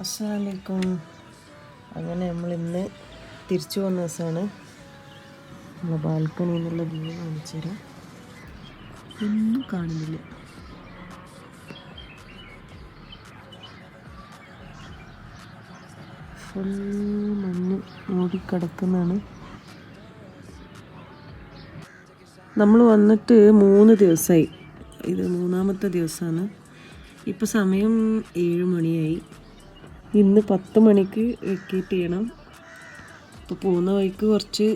അസ്സലാമലൈക്കും. അങ്ങനെ നമ്മളിന്ന് തിരിച്ചു വന്ന ദിവസമാണ്. നമ്മളെ ബാൽക്കണിയിൽ നിന്നുള്ള വ്യൂ കാണിച്ചു തരാം. ഒന്നും കാണുന്നില്ല. ഫുൾ മഞ്ഞ് മൂടിക്കിടക്കുന്നതാണ്. നമ്മൾ വന്നിട്ട് 3 ദിവസമായി. ഇത് 3ാമത്തെ ദിവസമാണ്. ഇപ്പോൾ സമയം 7 മണിയായി. ഇന്ന് 10 മണിക്ക് വെക്കേറ്റ് ചെയ്യണം. അപ്പോൾ പോകുന്ന വഴിക്ക് കുറച്ച്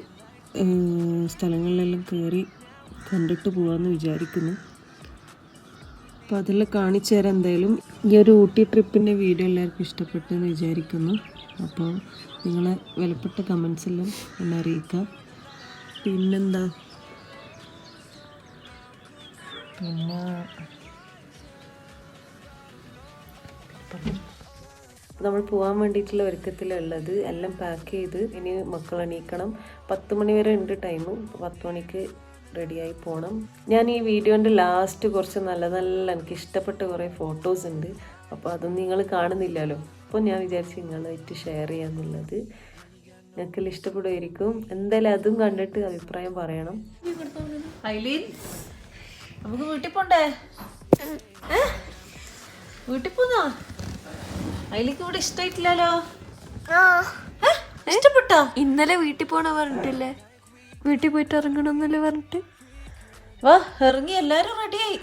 സ്ഥലങ്ങളിലെല്ലാം കയറി കണ്ടിട്ട് പോകാമെന്ന് വിചാരിക്കുന്നു. അപ്പോൾ അതെല്ലാം കാണിച്ചു തരാം. എന്തായാലും ഈ ഒരു ഊട്ടി ട്രിപ്പിൻ്റെ വീഡിയോ എല്ലാവർക്കും ഇഷ്ടപ്പെട്ടെന്ന് വിചാരിക്കുന്നു. അപ്പോൾ നിങ്ങളെ വിലപ്പെട്ട കമൻസ് എല്ലാം എന്നെ അറിയിക്കുക. പിന്നെന്താ, പിന്നെ നമ്മൾ പോകാൻ വേണ്ടിയിട്ടുള്ള ഒരുക്കത്തിലുള്ളത് എല്ലാം പാക്ക് ചെയ്ത് ഇനി മക്കൾ എണീക്കണം. 10 മണി വരെ ഉണ്ട് ടൈം. 10 മണിക്ക് റെഡിയായി പോകണം. ഞാൻ ഈ വീഡിയോൻ്റെ ലാസ്റ്റ് കുറച്ച് നല്ല നല്ല എനിക്ക് ഇഷ്ടപ്പെട്ട കുറേ ഫോട്ടോസ് ഉണ്ട്. അപ്പോൾ അതൊന്നും നിങ്ങൾ കാണുന്നില്ലല്ലോ. അപ്പോൾ ഞാൻ വിചാരിച്ചു നിങ്ങളായിട്ട് ഷെയർ ചെയ്യാമെന്നുള്ളത്. നിങ്ങൾക്കെല്ലാം ഇഷ്ടപ്പെടുമായിരിക്കും. എന്തായാലും അതും കണ്ടിട്ട് അഭിപ്രായം പറയണം. നമുക്ക് വീട്ടിൽ പോണ്ടേ? വീട്ടിൽ പോന്നാ? അതിലേക്ക് ഇവിടെ ഇഷ്ടായിട്ടില്ലല്ലോ. ഇഷ്ടപ്പെട്ടോ? ഇന്നലെ വീട്ടിൽ പോണ പറഞ്ഞിട്ടില്ലേ? വീട്ടിൽ പോയിട്ട് ഇറങ്ങണമെന്നല്ലേ പറഞ്ഞിട്ട്? വാ, ഇറങ്ങി എല്ലാരും റെഡിയായി.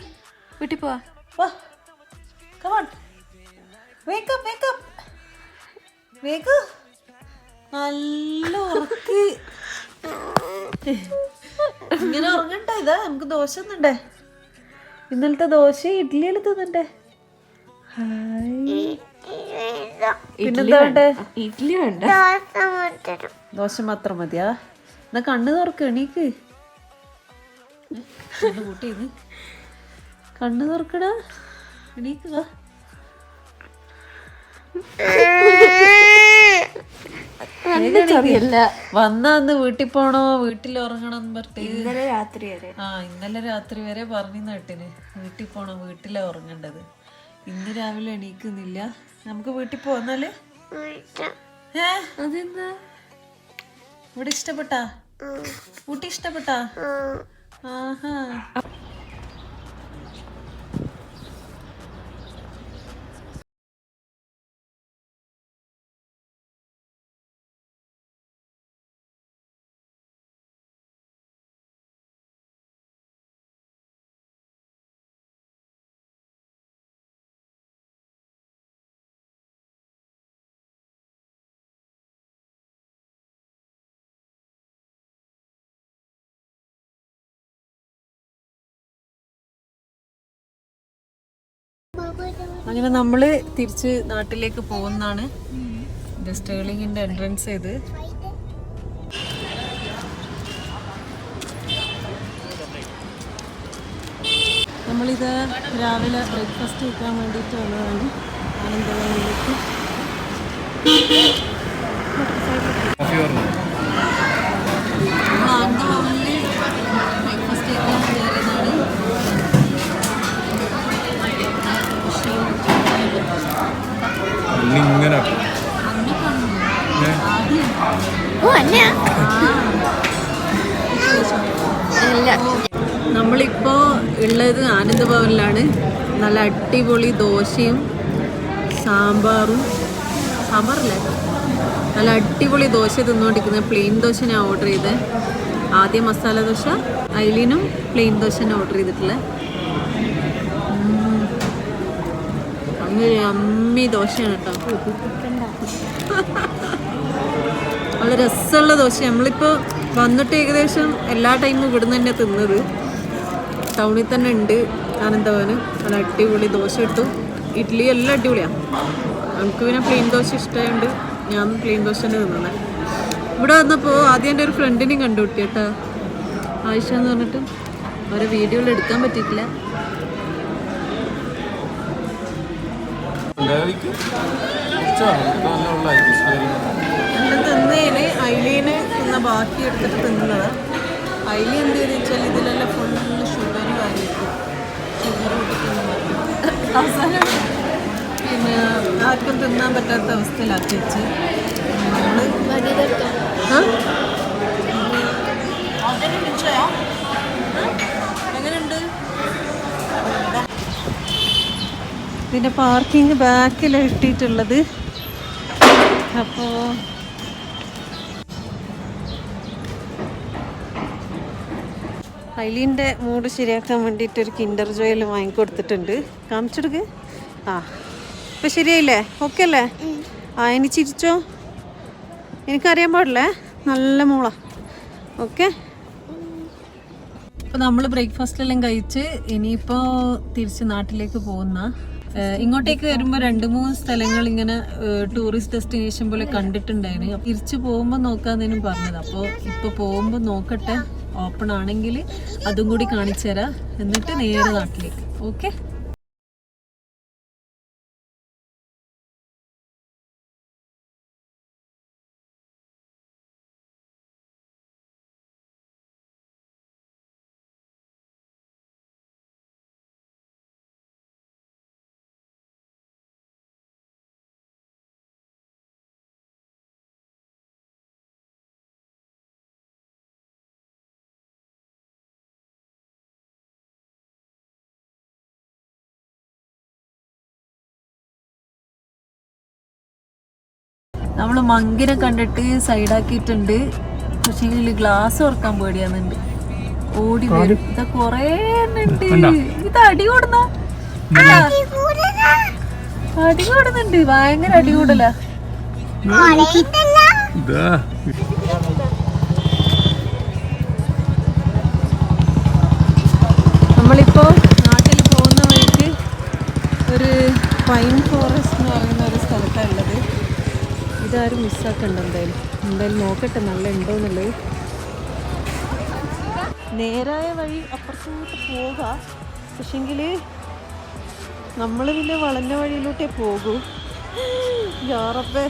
വീട്ടിൽ പോവാ. വാ, come on. Wake up, wake up. Wake up. നല്ല ഉറക്ക്. ഇങ്ങനെ ഉറങ്ങണ്ട. ഇതാ നമുക്ക് ദോശ ഒന്നുണ്ടേ. ഇന്നലത്തെ ദോശ ഇഡ്ഡലി എല്ലാം തിന്നണ്ടേ? പിന്നെന്താ വേണ്ടേ? ഇഡ്ഡലി വേണ്ട, ദോശ മാത്രം മതിയാ? എന്നാ കണ്ണ് തുറക്ക്, എണീക്ക്. കൂട്ടിന്ന് കണ്ണ് തുറക്കടാ, എണീക്കുക. വന്നാന്ന് വീട്ടിൽ പോണോ വീട്ടിൽ ഉറങ്ങണം പറഞ്ഞിട്ട് ഇന്നലെ രാത്രി വരെ. ഇന്നലെ രാത്രി വരെ പറഞ്ഞു കേട്ടിന് വീട്ടിൽ പോണം, വീട്ടിലാ ഉറങ്ങേണ്ടത്. ഇന്ന് രാവിലെ എണീക്കുന്നില്ല. നമുക്ക് വീട്ടിൽ പോന്നാല്? അതെന്താ? ഇവിടെ ഇഷ്ടപ്പെട്ടാ? ഊട്ടി ഇഷ്ടപ്പെട്ടാ? ആഹാ. അങ്ങനെ നമ്മള് തിരിച്ച് നാട്ടിലേക്ക് പോകുന്നതാണ്. ഇത് സ്റ്റേർലിങ്ങിന്റെ എൻട്രൻസ് ചെയ്ത് നമ്മളിത് രാവിലെ ബ്രേക്ക്ഫാസ്റ്റ് കഴിക്കാൻ വേണ്ടിയിട്ട് വന്നതാണ് ആനന്ദവനിലേക്ക്. ആനന്ദഭവനിൽ ബ്രേക്ക്ഫാസ്റ്റ് കഴിക്കാൻ കയറിയതാണ്. നമ്മളിപ്പോ ഉള്ളത് ആനന്ദഭവനിലാണ്. നല്ല അടിപൊളി ദോശയും സാമ്പാറല്ലേ, നല്ല അടിപൊളി ദോശ തിന്നുകൊണ്ടിരിക്കുന്നത്. പ്ലെയിൻ ദോശ ഞാൻ ഓർഡർ ചെയ്തത്. ആദ്യം മസാല ദോശ, ഐലിനും പ്ലെയിൻ ദോശ ഞാൻ ഓർഡർ ചെയ്തിട്ടുള്ളത്. അങ്ങനെ അമ്മി ദോശയാണ് കേട്ടോ. നല്ല രസമുള്ള ദോശ. നമ്മളിപ്പോൾ വന്നിട്ട് ഏകദേശം എല്ലാ ടൈമും ഇവിടുന്ന് തന്നെ തിന്നത്. ടൗണിൽ തന്നെ ഉണ്ട് ആനന്ദഭവന്. നല്ല അടിപൊളി ദോശ ഇട്ടു. ഇഡ്ഡലി എല്ലാം അടിപൊളിയാണ്. നമുക്ക് പിന്നെ പ്ലെയിൻ ദോശ ഇഷ്ടമായതുകൊണ്ട് ഞാൻ പ്ലെയിൻ ദോശ തന്നെ തിന്നുന്നത്. ഇവിടെ വന്നപ്പോൾ ആദ്യം എൻ്റെ ഒരു ഫ്രണ്ടിനെയും കണ്ടുപിട്ടി കേട്ടോ, ആയിഷ എന്ന് പറഞ്ഞിട്ട്. അവരെ വീഡിയോയിൽ എടുക്കാൻ പറ്റിയിട്ടില്ല. തിന്നേന് ഐലീന് തിന്ന ബാക്കി എടുത്തിട്ട് തിന്നതാണ്. ഐലി എന്ത് ചെയ്തെന്ന് വെച്ചാൽ ഇതിലെല്ലാം ഫുള്ള് ഷുഗർ കാര്യമായിരിക്കും. ഷുഗർ കൂട്ടി തിന്നു. അവസാനം പിന്നെ ആ ആർക്കും തിന്നാൻ പറ്റാത്ത അവസ്ഥയിലാക്കി വെച്ച് എങ്ങനെയുണ്ട്? ഇതിൻ്റെ പാർക്കിംഗ് ബാക്കിലാണ് ഇട്ടിട്ടുള്ളത്. അപ്പോൾ ഐലീൻ്റെ മൂഡ് ശരിയാക്കാൻ വേണ്ടിയിട്ട് ഒരു കിൻഡർ ജോയിൽ വാങ്ങിക്കൊടുത്തിട്ടുണ്ട്. കാണിച്ചെടുക്ക്. ആ ഇപ്പം ശരിയായില്ലേ? ഓക്കെ അല്ലേ? ആ ഇനി ചിരിച്ചോ. എനിക്കറിയാൻ പാടില്ലേ? നല്ല മോളാ. ഓക്കെ. അപ്പോൾ നമ്മൾ ബ്രേക്ക്ഫാസ്റ്റെല്ലാം കഴിച്ച് ഇനിയിപ്പോൾ തിരിച്ച് നാട്ടിലേക്ക് പോകുന്ന. ഇങ്ങോട്ടേക്ക് വരുമ്പോൾ 2-3 സ്ഥലങ്ങൾ ഇങ്ങനെ ടൂറിസ്റ്റ് ഡെസ്റ്റിനേഷൻ പോലെ കണ്ടിട്ടുണ്ടായിരുന്നു. തിരിച്ചു പോകുമ്പോൾ നോക്കാന്നേനും പറഞ്ഞത്. അപ്പോൾ ഇപ്പോൾ പോകുമ്പോൾ നോക്കട്ടെ, ഓപ്പൺ ആണെങ്കിൽ അതും കൂടി കാണിച്ചു തരാം. എന്നിട്ട് നേരെ നാട്ടിലേക്ക്. ഓക്കെ. നമ്മൾ മങ്കിനെ കണ്ടിട്ട് സൈഡാക്കിയിട്ടുണ്ട്. പക്ഷേ ഗ്ലാസ് തുറക്കാൻ പേടിയാന്നുണ്ട്. ഓടി വരും. ഇതാ കൊറേ ഉണ്ട്. ഇത് അടി കൂടുന്ന അടി കൂടുന്നുണ്ട്. ഭയങ്കര അടി കൂടല. നമ്മളിപ്പോ നാട്ടിൽ പോകുന്ന വഴിക്ക് ഒരു പൈൻ ഫോറസ്റ്റ് എന്ന് പറയുന്ന ഒരു സ്ഥലത്താണ് ഉള്ളത്. ഇതാരും മിസ്സാക്കണ്ട. എന്തായാലും നോക്കട്ടെ നല്ല ഉണ്ടോന്നുള്ളത്. നേരായ വഴി അപ്പുറത്തോട്ട് പോകാം. പക്ഷെങ്കിൽ നമ്മൾ പിന്നെ വളഞ്ഞ വഴിയിലോട്ടേ പോകൂ. യാറപ്പേ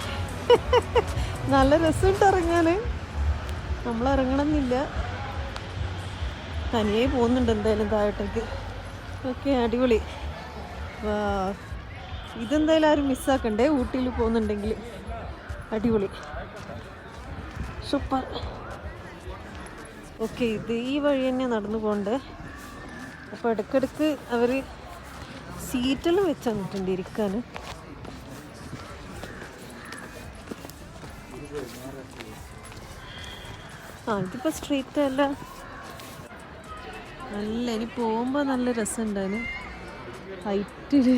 നല്ല രസമുണ്ട് ഇറങ്ങാൻ. നമ്മൾ ഇറങ്ങണമെന്നില്ല, തനിയെ പോകുന്നുണ്ട് എന്തായാലും താഴോട്ടേക്ക്. ഓക്കെ, അടിപൊളി. വാ, ഇതെന്തായാലും ആരും മിസ്സാക്കണ്ടേ. ഊട്ടിയിൽ പോകുന്നുണ്ടെങ്കിൽ അടിപൊളി, സൂപ്പർ. ഓക്കെ, ഇത് ഈ വഴി തന്നെ നടന്നു പോകണ്ടേ. അപ്പോൾ ഇടയ്ക്കിടയ്ക്ക് അവർ സീറ്റെല്ലാം വെച്ച് തന്നിട്ടുണ്ട് ഇരിക്കാൻ. ആ ഇതിപ്പോൾ സ്ട്രീറ്റ് അല്ല. നല്ല ഇനി പോകുമ്പോൾ നല്ല രസമുണ്ടാണ്. ഹൈറ്റിൽ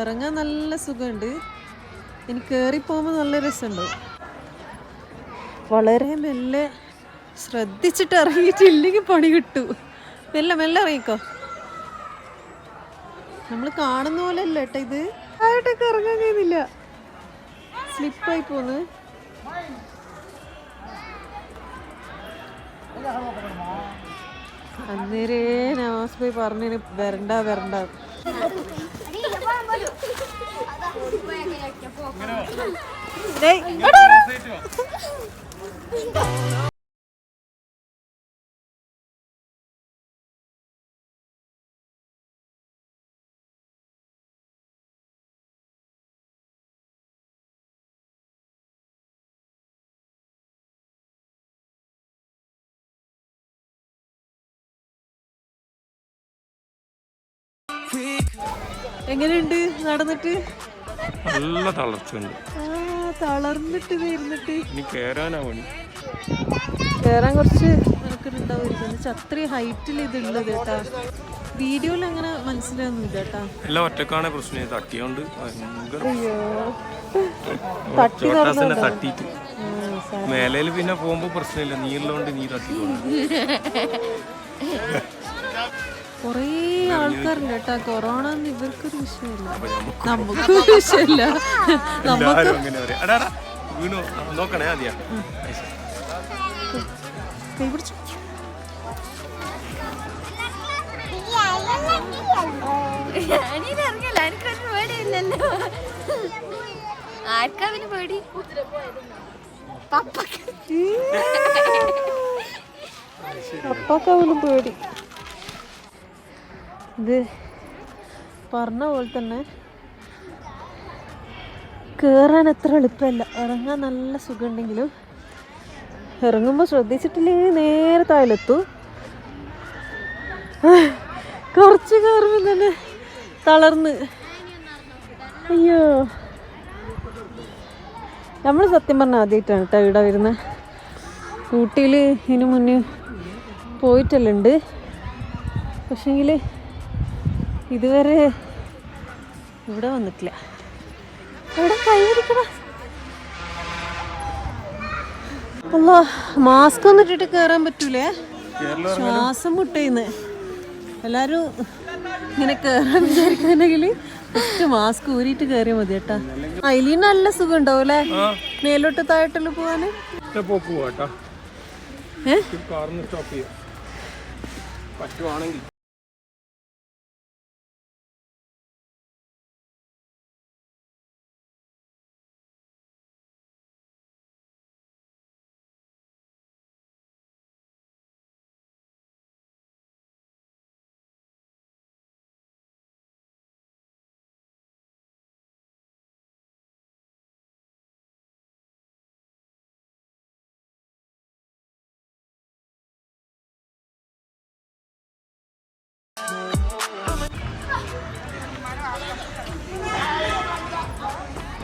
ഇറങ്ങാൻ നല്ല സുഖമുണ്ട്. ഇനി കയറി പോകുമ്പോൾ നല്ല രസമുണ്ടാവും. വളരെ മെല്ലെ ശ്രദ്ധിച്ചിട്ട് ഇറങ്ങിയിട്ടില്ലെങ്കിൽ പണി കിട്ടൂ. മെല്ലെ മെല്ലെ ഇറങ്ങിക്കോ. നമ്മൾ കാണുന്ന പോലെ അല്ല കേട്ടോ ഇത്. ആയിട്ടൊക്കെ ഇറങ്ങാൻ കഴിയുന്നില്ല, സ്ലിപ്പായി പോന്ന്. അന്നേരേ നവാസ് ഭായി പറഞ്ഞു വരണ്ട വരണ്ട. എങ്ങനെയുണ്ട് നടന്നിട്ട്? നല്ല തളർച്ചുണ്ട്. തളർന്നിട്ട് ഇരുന്നിട്ട് കേറാൻ കുറച്ച് മെനക്കെട്ടുണ്ടാവും. അത്രയും ഹൈറ്റിൽ ഇതുള്ളത് കേട്ടാ. വീഡിയോയിൽ അങ്ങനെ മനസ്സിലാവുന്നില്ല കേട്ടാ. എല്ലാം ഒറ്റക്കാണ് പ്രശ്നം. തട്ടിയോണ്ട് തട്ടിയിട്ട് മേലയില് പിന്നെ പോകുമ്പോ പ്രശ്നമില്ല. നീള്ളോണ്ട് നീ തട്ടിക്കോണ്ട്. കൊറേ ആൾക്കാരുണ്ട് കേട്ടാ. കൊറോണ ഇവർക്കൊരു വിഷയമില്ല, നമുക്കൊരു വിഷയമില്ല. വീണു നോക്കണേ ആദ്യ കൈ പിടിച്ചു. ആർക്കാവിന് പേടി? പപ്പാക്കാവിനും പേടി. ഇത് പറഞ്ഞ പോലെ തന്നെ കയറാൻ അത്ര എളുപ്പമല്ല, ഇറങ്ങാൻ നല്ല സുഖമുണ്ടെങ്കിലും ഇറങ്ങുമ്പോൾ ശ്രദ്ധിച്ചിട്ടില്ലെങ്കിൽ നേരെ താഴെത്തും. കുറച്ച് കയറുമ്പോൾ തന്നെ തളർന്ന്. അയ്യോ, നമ്മൾ സത്യം പറഞ്ഞാൽ ആദ്യമായിട്ടാണ് കേട്ടോ ഇവിടെ വരുന്നത്. ഊട്ടിയിൽ ഇതിനു മുന്നേ പോയിട്ടെല്ലാം, പക്ഷേങ്കിൽ ഇതുവരെ ഇവിടെ വന്നിട്ടില്ല. ഇവിടെ കൈ പിടിക്കണ. അല്ല, മാസ്ക് ഒന്നും ഇട്ടിട്ട് കയറാൻ പറ്റൂലേ, ശ്വാസം മുട്ടയിന്ന്. എല്ലാവരും ഇങ്ങനെ കയറാൻ വിചാരിക്കുന്നുണ്ടെങ്കിൽ ഫസ്റ്റ് മാസ്ക് ഊരിയിട്ട് കയറിയാൽ മതി കേട്ടാ. അതിൽ നല്ല സുഖം ഉണ്ടാവും അല്ലേ മേലോട്ട് താഴോട്ടല്ലോ പോവാന്. പറ്റുവാണെങ്കിൽ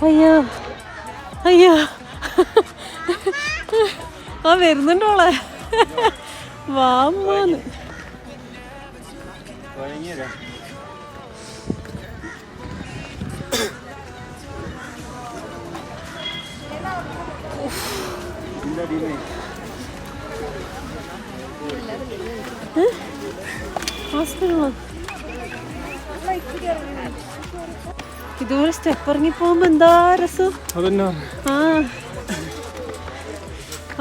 അയ്യോ അയ്യോ, ആ വരുന്നുണ്ടോളെ, വാമ്മന്ന്. ഇതുപോലെ സ്റ്റെപ്പ് ഇറങ്ങി പോകുമ്പോ എന്താ രസം. ആ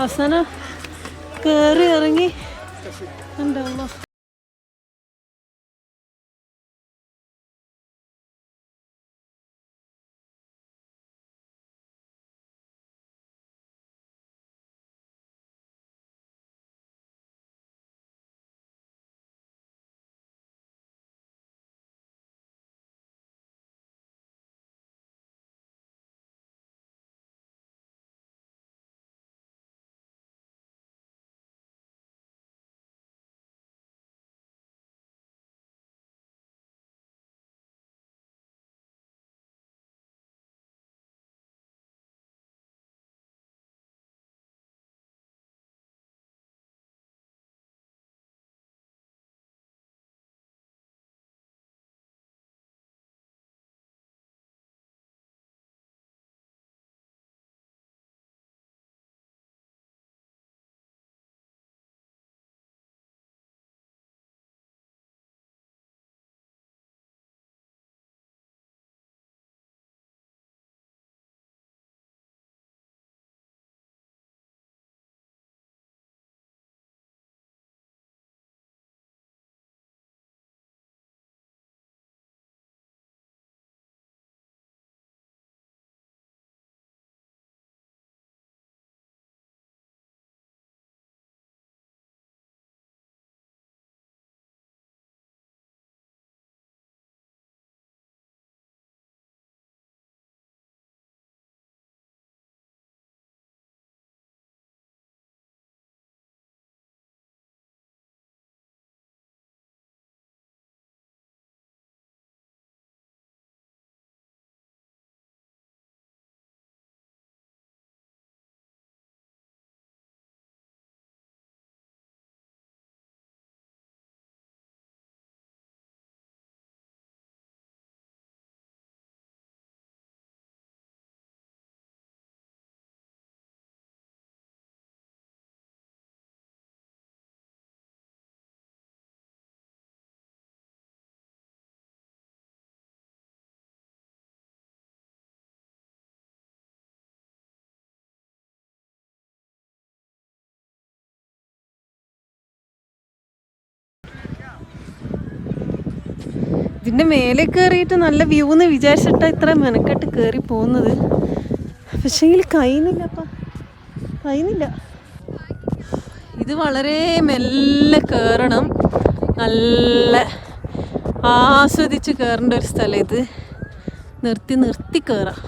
അവസാനം കേറി ഇറങ്ങി ഉണ്ടാവുമ്പോ ഇതിൻ്റെ മേലെ കയറിയിട്ട് നല്ല വ്യൂ എന്ന് വിചാരിച്ചിട്ടാണ് ഇത്ര മെനക്കെട്ട് കയറി പോകുന്നത്. പക്ഷേങ്കിൽ കഴിയുന്നില്ലപ്പാ, കഴിയുന്നില്ല. ഇത് വളരെ മെല്ലെ കയറണം, നല്ല ആസ്വദിച്ച് കയറേണ്ട ഒരു സ്ഥലം ഇത്. നിർത്തി നിർത്തി കയറാം.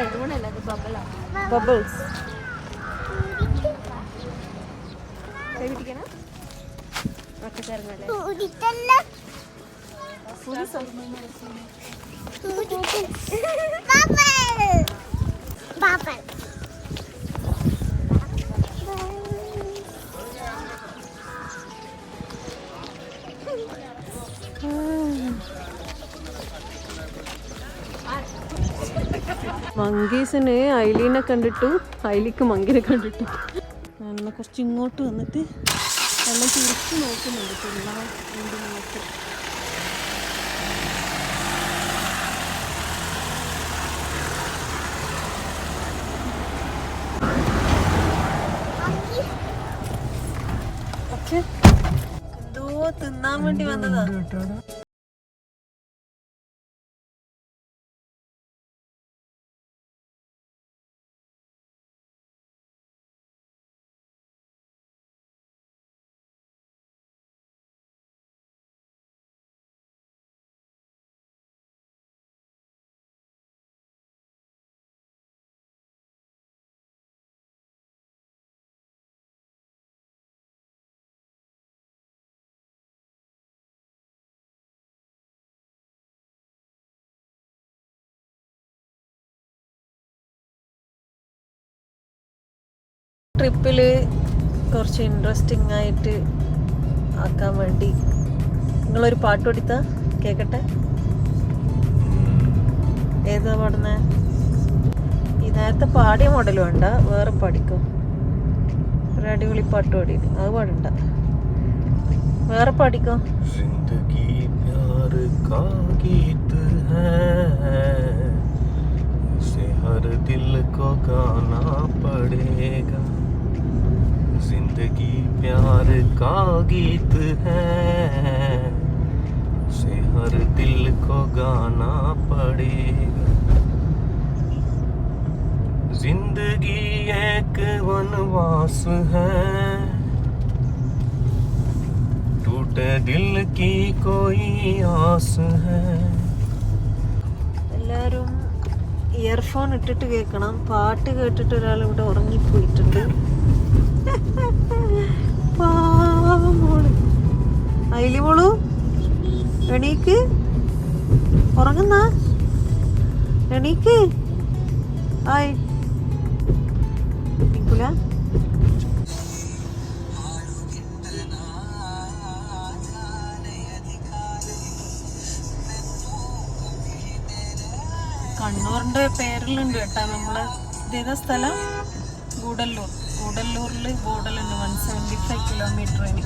ബലൂണല്ല അത് ബബിളാ. ബബിൾസ്. കൈ പിടിക്കണം. ഒറ്റക്കിറങ്ങല്ലേ. മങ്കീസിന് ഐലീനെ കണ്ടിട്ടു, ഐലിക്ക് മങ്കിനെ കണ്ടിട്ടു. അങ്ങനെ കുറച്ച് ഇങ്ങോട്ട് വന്നിട്ട് എല്ലാം തിരിച്ച് നോക്കുന്നുണ്ട്. തിന്നാൻ വേണ്ടി നോക്കി. എന്തോ തിന്നാൻ വേണ്ടി വന്നതാ. ട്രിപ്പിൽ കുറച്ച് ഇൻട്രസ്റ്റിംഗ് ആയിട്ട് ആക്കാൻ വേണ്ടി നിങ്ങളൊരു പാട്ട് പഠിത്താ കേൾക്കട്ടെ. ഏതാ പാടുന്നേ? ഈ നേരത്തെ പാടിയ മോഡൽ വേണ്ട, വേറെ പാടിക്കോ. ഒരു അടിപൊളി പാട്ട് പാടി, അത് പാടണ്ട, വേറെ പാടിക്കോ. जिंदगी प्यार का गीत है, इसे हर दिल को गाना पड़ेगा. जिंदगी प्यार का गीत है, इसे हर दिल को गाना पड़ेगा. जिंदगी एक वनवास है, टूटे दिल की कोई आस है. എല്ലാവരും ഇയർഫോൺ ഇട്ടിട്ട് കേൾക്കണം. പാട്ട് കേട്ടിട്ട് ഒരാൾ ഇവിടെ ഉറങ്ങിപ്പോയിട്ടുണ്ട്. പാവം മോള്. അയിലി മോളു എണീക്ക്, ഉറങ്ങുന്ന എണീക്ക്. ആയി നിൽക്കൂല. കണ്ണൂരിൻ്റെ പേരിലുണ്ട് കേട്ടോ. നമ്മള് ഇതേതാ സ്ഥലം? ഗൂഡല്ലൂർ. ഗൂഡല്ലൂരിൽ ബോർഡിലുണ്ട് 175 കിലോമീറ്ററിന്.